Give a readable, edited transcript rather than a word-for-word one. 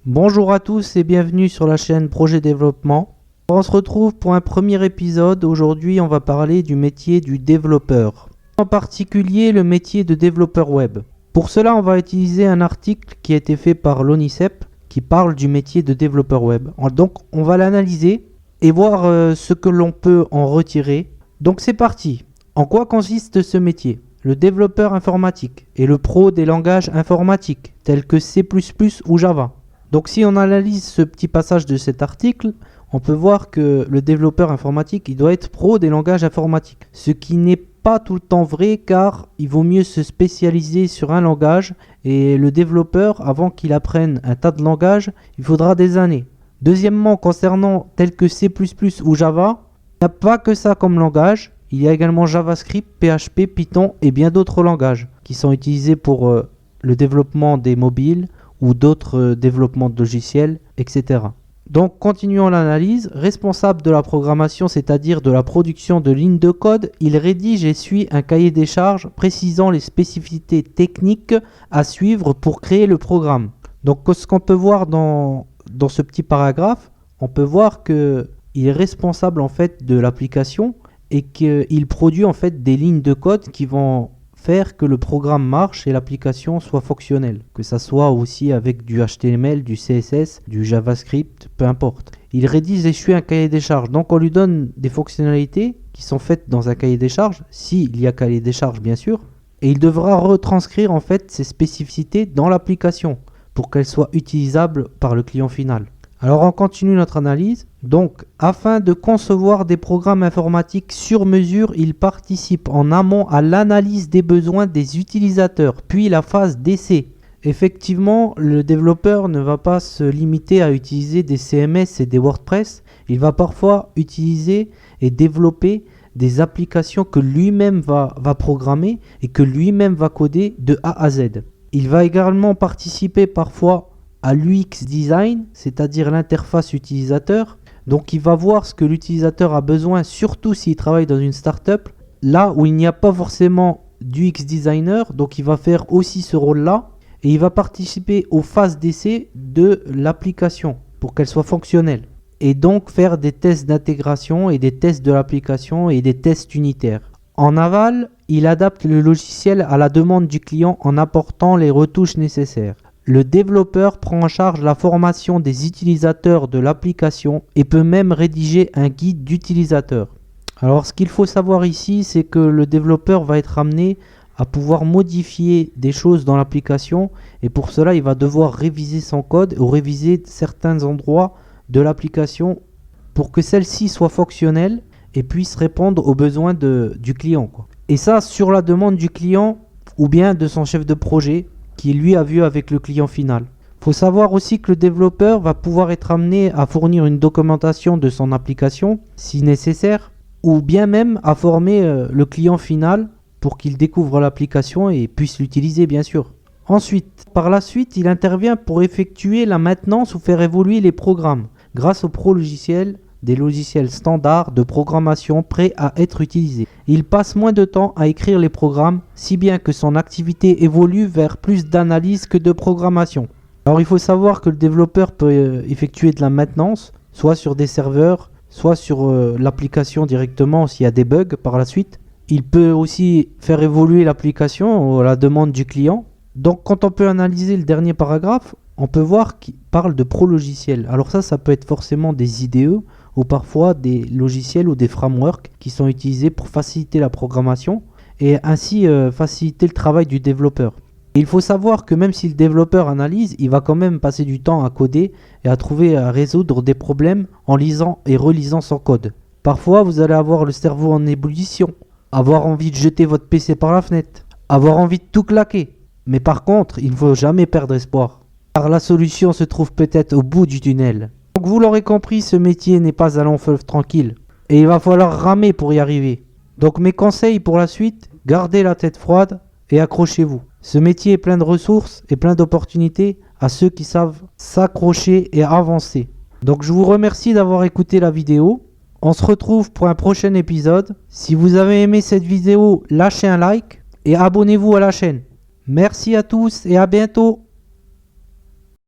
Bonjour à tous et bienvenue sur la chaîne Projet Développement. On se retrouve pour un premier épisode. Aujourd'hui, on va parler du métier du développeur. En particulier, le métier de développeur web. Pour cela, on va utiliser un article qui a été fait par l'ONICEP qui parle du métier de développeur web. Donc, on va l'analyser et voir ce que l'on peut en retirer. Donc, c'est parti. En quoi consiste ce métier ? Le développeur informatique est le pro des langages informatiques tels que C++ ou Java. Donc si on analyse ce petit passage de cet article, on peut voir que le développeur informatique, il doit être pro des langages informatiques. Ce qui n'est pas tout le temps vrai car il vaut mieux se spécialiser sur un langage et le développeur, avant qu'il apprenne un tas de langages, il faudra des années. Deuxièmement, concernant tels que C++ ou Java, il n'y a pas que ça comme langage. Il y a également JavaScript, PHP, Python et bien d'autres langages qui sont utilisés pour le développement des mobiles ou d'autres développements de logiciels, etc. Donc continuons l'analyse. Responsable de la programmation, c'est-à-dire de la production de lignes de code, il rédige et suit un cahier des charges précisant les spécificités techniques à suivre pour créer le programme. Donc ce qu'on peut voir dans ce petit paragraphe, on peut voir qu'il est responsable en fait de l'application et qu'il produit en fait des lignes de code qui vont faire que le programme marche et l'application soit fonctionnelle, que ça soit aussi avec du HTML, du CSS, du JavaScript, peu importe. Il rédige et suit un cahier des charges, donc on lui donne des fonctionnalités qui sont faites dans un cahier des charges, s'il y a cahier des charges bien sûr, et il devra retranscrire en fait ces spécificités dans l'application pour qu'elles soient utilisables par le client final. Alors on continue notre analyse. Donc, afin de concevoir des programmes informatiques sur mesure, il participe en amont à l'analyse des besoins des utilisateurs, puis la phase d'essai. Effectivement, le développeur ne va pas se limiter à utiliser des CMS et des WordPress. Il va parfois utiliser et développer des applications que lui-même va programmer et que lui-même va coder de A à Z. Il va également participer parfois à l'UX design, c'est-à-dire l'interface utilisateur. Donc il va voir ce que l'utilisateur a besoin, surtout s'il travaille dans une startup, là où il n'y a pas forcément d'UX designer, donc il va faire aussi ce rôle-là, et il va participer aux phases d'essai de l'application pour qu'elle soit fonctionnelle, et donc faire des tests d'intégration et des tests de l'application et des tests unitaires. En aval, il adapte le logiciel à la demande du client en apportant les retouches nécessaires. Le développeur prend en charge la formation des utilisateurs de l'application et peut même rédiger un guide d'utilisateur. Alors ce qu'il faut savoir ici, c'est que le développeur va être amené à pouvoir modifier des choses dans l'application et pour cela il va devoir réviser son code ou réviser certains endroits de l'application pour que celle-ci soit fonctionnelle et puisse répondre aux besoins du client, quoi. Et ça sur la demande du client ou bien de son chef de projet qui lui a vu avec le client final. Il faut savoir aussi que le développeur va pouvoir être amené à fournir une documentation de son application si nécessaire ou bien même à former le client final pour qu'il découvre l'application et puisse l'utiliser bien sûr. Ensuite, par la suite, il intervient pour effectuer la maintenance ou faire évoluer les programmes grâce au pro logiciel, des logiciels standards de programmation prêts à être utilisés. Il passe moins de temps à écrire les programmes, si bien que son activité évolue vers plus d'analyse que de programmation. Alors il faut savoir que le développeur peut effectuer de la maintenance, soit sur des serveurs, soit sur l'application directement s'il y a des bugs par la suite. Il peut aussi faire évoluer l'application à la demande du client. Donc quand on peut analyser le dernier paragraphe, on peut voir qu'il parle de pro logiciels. Alors ça peut être forcément des IDE ou parfois des logiciels ou des frameworks qui sont utilisés pour faciliter la programmation et ainsi faciliter le travail du développeur. Et il faut savoir que même si le développeur analyse, il va quand même passer du temps à coder et à résoudre des problèmes en lisant et relisant son code. Parfois, vous allez avoir le cerveau en ébullition, avoir envie de jeter votre PC par la fenêtre, avoir envie de tout claquer. Mais par contre, il ne faut jamais perdre espoir, car la solution se trouve peut-être au bout du tunnel. Donc vous l'aurez compris, ce métier n'est pas un long fleuve tranquille. Et il va falloir ramer pour y arriver. Donc mes conseils pour la suite, gardez la tête froide et accrochez-vous. Ce métier est plein de ressources et plein d'opportunités à ceux qui savent s'accrocher et avancer. Donc je vous remercie d'avoir écouté la vidéo. On se retrouve pour un prochain épisode. Si vous avez aimé cette vidéo, lâchez un like et abonnez-vous à la chaîne. Merci à tous et à bientôt.